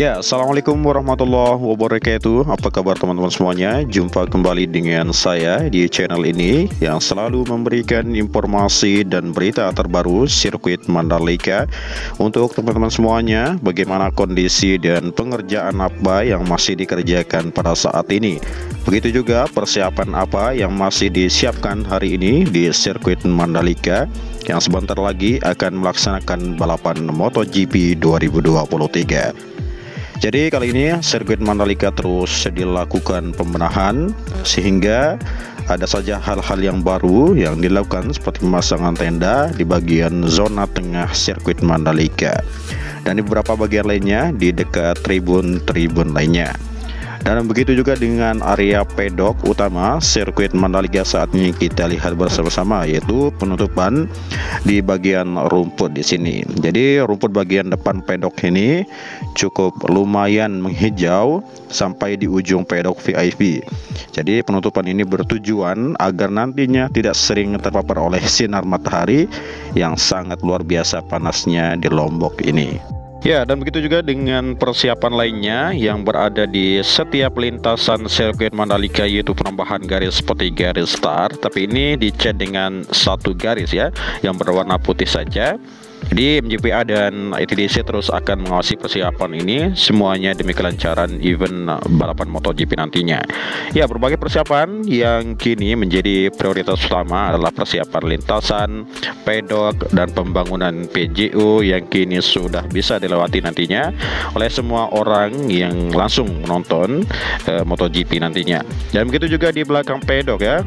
Ya, assalamualaikum warahmatullahi wabarakatuh. Apa kabar teman-teman semuanya? Jumpa kembali dengan saya di channel ini yang selalu memberikan informasi dan berita terbaru sirkuit Mandalika untuk teman-teman semuanya. Bagaimana kondisi dan pengerjaan apa yang masih dikerjakan pada saat ini? Begitu juga persiapan apa yang masih disiapkan hari ini di sirkuit Mandalika yang sebentar lagi akan melaksanakan balapan MotoGP 2023. Jadi kali ini sirkuit Mandalika terus dilakukan pembenahan sehingga ada saja hal-hal yang baru yang dilakukan seperti pemasangan tenda di bagian zona tengah sirkuit Mandalika dan di beberapa bagian lainnya di dekat tribun-tribun lainnya. Dan begitu juga dengan area pedok utama sirkuit Mandalika saat ini kita lihat bersama-sama, yaitu penutupan di bagian rumput di sini. Jadi rumput bagian depan pedok ini cukup lumayan menghijau sampai di ujung pedok VIP. Jadi penutupan ini bertujuan agar nantinya tidak sering terpapar oleh sinar matahari yang sangat luar biasa panasnya di Lombok ini. Ya, dan begitu juga dengan persiapan lainnya yang berada di setiap lintasan sirkuit Mandalika, yaitu penambahan garis seperti garis start, tapi ini dicat dengan satu garis ya, yang berwarna putih saja. Jadi MGPA dan ITDC terus akan mengawasi persiapan ini semuanya demi kelancaran event balapan MotoGP nantinya. Ya, berbagai persiapan yang kini menjadi prioritas utama adalah persiapan lintasan, pedok, dan pembangunan PJO yang kini sudah bisa dilewati nantinya oleh semua orang yang langsung menonton MotoGP nantinya. Dan begitu juga di belakang pedok ya,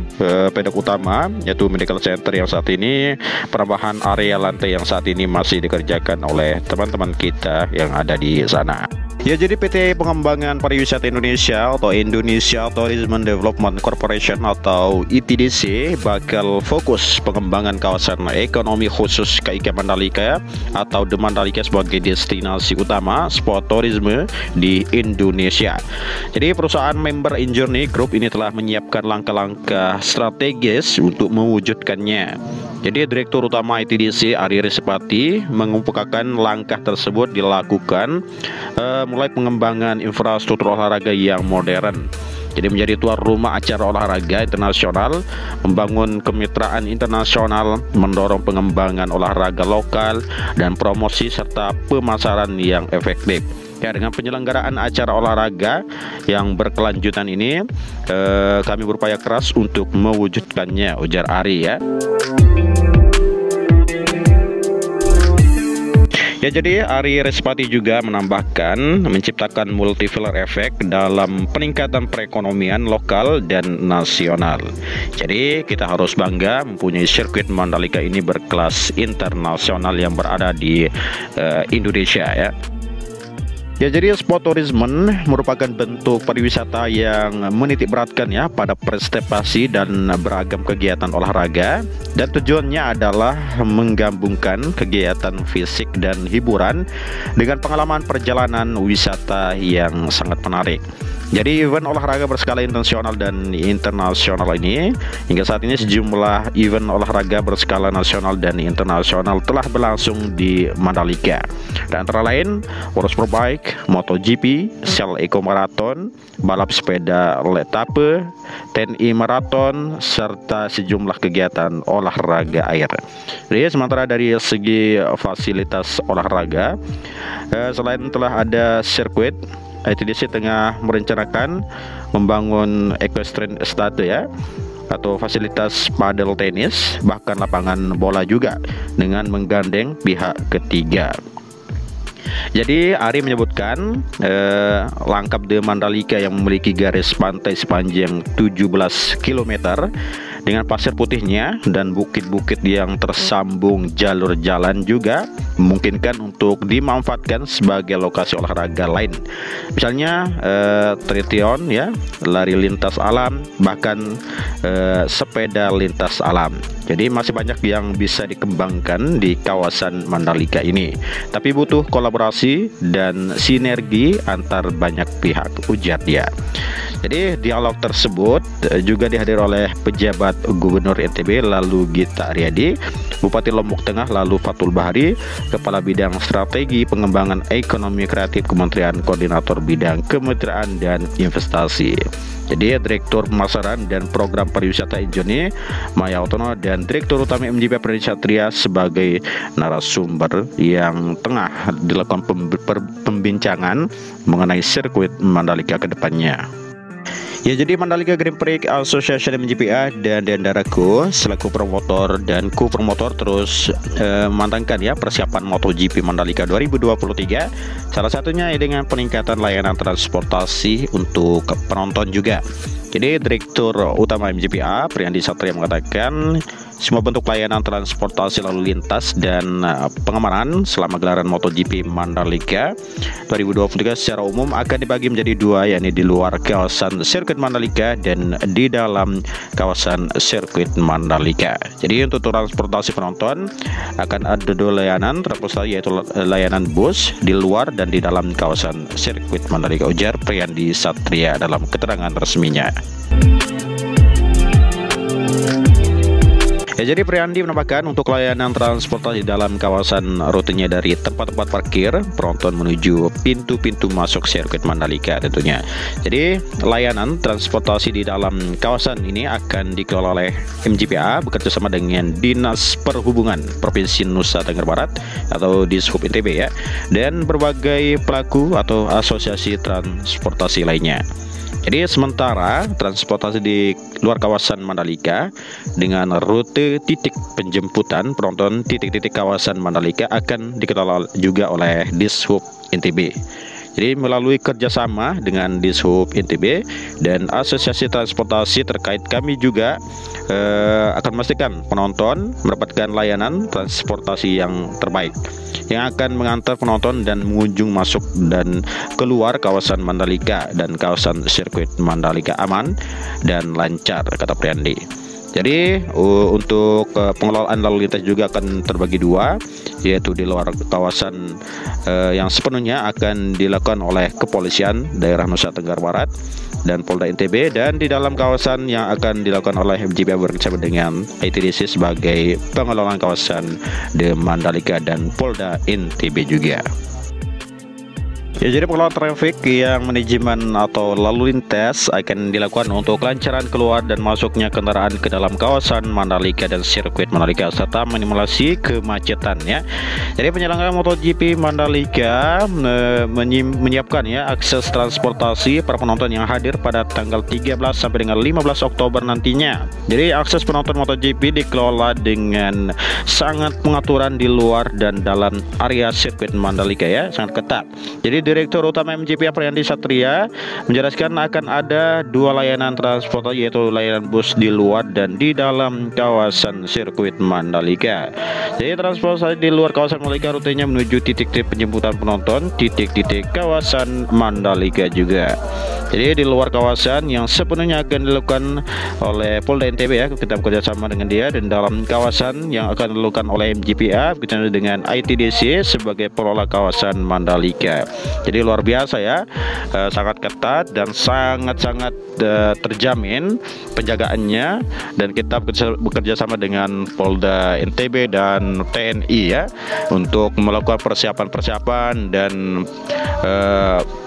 pedok utama yaitu Medical Center yang saat ini penambahan area lantai yang saat ini masih dikerjakan oleh teman-teman kita yang ada di sana. Ya, jadi PT Pengembangan Pariwisata Indonesia atau Indonesia Tourism Development Corporation atau ITDC bakal fokus pengembangan kawasan ekonomi khusus KIK Mandalika atau The Mandalika sebagai destinasi utama sport tourism di Indonesia. Jadi perusahaan member Injourney Group ini telah menyiapkan langkah-langkah strategis untuk mewujudkannya. Jadi Direktur Utama ITDC Ari Resipati mengemukakan langkah tersebut dilakukan mulai pengembangan infrastruktur olahraga yang modern. Jadi menjadi tuan rumah acara olahraga internasional, membangun kemitraan internasional, mendorong pengembangan olahraga lokal dan promosi serta pemasaran yang efektif. Ya, dengan penyelenggaraan acara olahraga yang berkelanjutan ini, kami berupaya keras untuk mewujudkannya, ujar Ari ya. Ya, jadi Ari Resipati juga menambahkan menciptakan multiplier effect dalam peningkatan perekonomian lokal dan nasional. Jadi kita harus bangga mempunyai sirkuit Mandalika ini berkelas internasional yang berada di Indonesia ya. Ya, jadi sport tourism merupakan bentuk pariwisata yang menitik beratkan ya pada prestasi dan beragam kegiatan olahraga, dan tujuannya adalah menggabungkan kegiatan fisik dan hiburan dengan pengalaman perjalanan wisata yang sangat menarik. Jadi event olahraga berskala internasional dan internasional ini hingga saat ini sejumlah event olahraga berskala nasional dan internasional telah berlangsung di Mandalika. Dan antara lain World Superbike, MotoGP, Shell Eco Marathon, balap sepeda Letape, TNI Marathon, serta sejumlah kegiatan olahraga air. Jadi sementara dari segi fasilitas olahraga, selain telah ada sirkuit, ITDC tengah merencanakan membangun equestrian estate ya, atau fasilitas padel tenis, bahkan lapangan bola juga dengan menggandeng pihak ketiga. Jadi Ari menyebutkan langkap The Mandalika yang memiliki garis pantai sepanjang 17 km dengan pasir putihnya dan bukit-bukit yang tersambung jalur jalan juga memungkinkan untuk dimanfaatkan sebagai lokasi olahraga lain. Misalnya triathlon ya, lari lintas alam, bahkan sepeda lintas alam. Jadi masih banyak yang bisa dikembangkan di kawasan Mandalika ini. Tapi butuh kolaborasi dan sinergi antar banyak pihak, ujar dia. Jadi dialog tersebut juga dihadiri oleh pejabat Gubernur NTB lalu Gita Aryadi, Bupati Lombok Tengah lalu Fatul Bahari, Kepala Bidang Strategi Pengembangan Ekonomi Kreatif Kementerian Koordinator Bidang Kemitraan dan Investasi. Jadi Direktur Pemasaran dan Program Pariwisata Injoni Maya Otono dan Direktur Utama MJP Priyandi Satria sebagai narasumber yang tengah dilakukan pembincangan mengenai sirkuit Mandalika ke depannya. Ya, jadi Mandalika Grand Prix Association MGPA dan Dendaraku selaku promotor dan co-promotor terus memantangkan ya persiapan MotoGP Mandalika 2023. Salah satunya dengan peningkatan layanan transportasi untuk penonton juga. Jadi Direktur Utama MGPA Priyandi Satria mengatakan semua bentuk layanan transportasi lalu lintas dan pengamanan selama gelaran MotoGP Mandalika 2023 secara umum akan dibagi menjadi dua, yakni di luar kawasan sirkuit Mandalika dan di dalam kawasan sirkuit Mandalika. Jadi untuk transportasi penonton akan ada dua layanan transportasi, yaitu layanan bus di luar dan di dalam kawasan sirkuit Mandalika, ujar Priyandi Satria dalam keterangan resminya. Ya, jadi Priyandi menambahkan untuk layanan transportasi dalam kawasan rutenya dari tempat-tempat parkir penonton menuju pintu-pintu masuk sirkuit Mandalika tentunya. Jadi layanan transportasi di dalam kawasan ini akan dikelola oleh MGPA bekerja sama dengan Dinas Perhubungan Provinsi Nusa Tenggara Barat atau Dishub NTB ya, dan berbagai pelaku atau asosiasi transportasi lainnya. Jadi sementara transportasi di luar kawasan Mandalika dengan rute titik penjemputan penonton titik-titik kawasan Mandalika akan dikelola juga oleh Dishub NTB. Jadi melalui kerjasama dengan Dishub NTB dan Asosiasi Transportasi terkait, kami juga akan memastikan penonton mendapatkan layanan transportasi yang terbaik yang akan mengantar penonton dan pengunjung masuk dan keluar kawasan Mandalika dan kawasan sirkuit Mandalika aman dan lancar, kata Priyandi. Jadi untuk pengelolaan lalu lintas juga akan terbagi dua, yaitu di luar kawasan yang sepenuhnya akan dilakukan oleh Kepolisian Daerah Nusa Tenggara Barat dan Polda NTB, dan di dalam kawasan yang akan dilakukan oleh MGPA bersama dengan ITDC sebagai pengelolaan kawasan di Mandalika dan Polda NTB juga. Ya, jadi pengelolaan trafik yang manajemen atau lalu lintas akan dilakukan untuk kelancaran keluar dan masuknya kendaraan ke dalam kawasan Mandalika dan sirkuit Mandalika serta minimalisasi kemacetan ya. Jadi penyelenggara MotoGP Mandalika menyiapkan ya akses transportasi para penonton yang hadir pada tanggal 13 sampai dengan 15 Oktober nantinya. Jadi akses penonton MotoGP dikelola dengan sangat pengaturan di luar dan dalam area sirkuit Mandalika ya, sangat ketat. Jadi Direktur Utama MGPA Priyandi Satria menjelaskan akan ada dua layanan transportasi, yaitu layanan bus di luar dan di dalam kawasan sirkuit Mandalika. Jadi transportasi di luar kawasan Mandalika rutenya menuju titik-titik penjemputan penonton, titik-titik kawasan Mandalika juga. Jadi di luar kawasan yang sepenuhnya akan dilakukan oleh Polda NTB ya, kita bekerja sama dengan dia, dan dalam kawasan yang akan dilakukan oleh MGPA bekerja dengan ITDC sebagai pengelola kawasan Mandalika. Jadi luar biasa ya, sangat ketat dan sangat-sangat terjamin penjagaannya, dan kita bekerja sama dengan Polda NTB dan TNI ya untuk melakukan persiapan-persiapan dan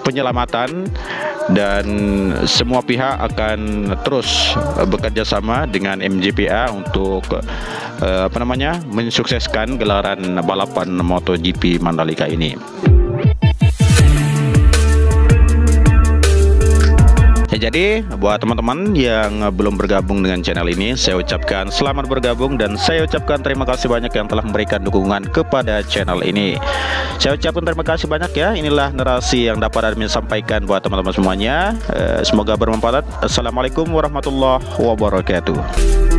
penyelamatan, dan semua pihak akan terus bekerja sama dengan MGPA untuk mensukseskan gelaran balapan MotoGP Mandalika ini. Jadi buat teman-teman yang belum bergabung dengan channel ini, saya ucapkan selamat bergabung dan saya ucapkan terima kasih banyak yang telah memberikan dukungan kepada channel ini. Saya ucapkan terima kasih banyak ya. Inilah narasi yang dapat admin sampaikan buat teman-teman semuanya. Semoga bermanfaat. Assalamualaikum warahmatullahi wabarakatuh.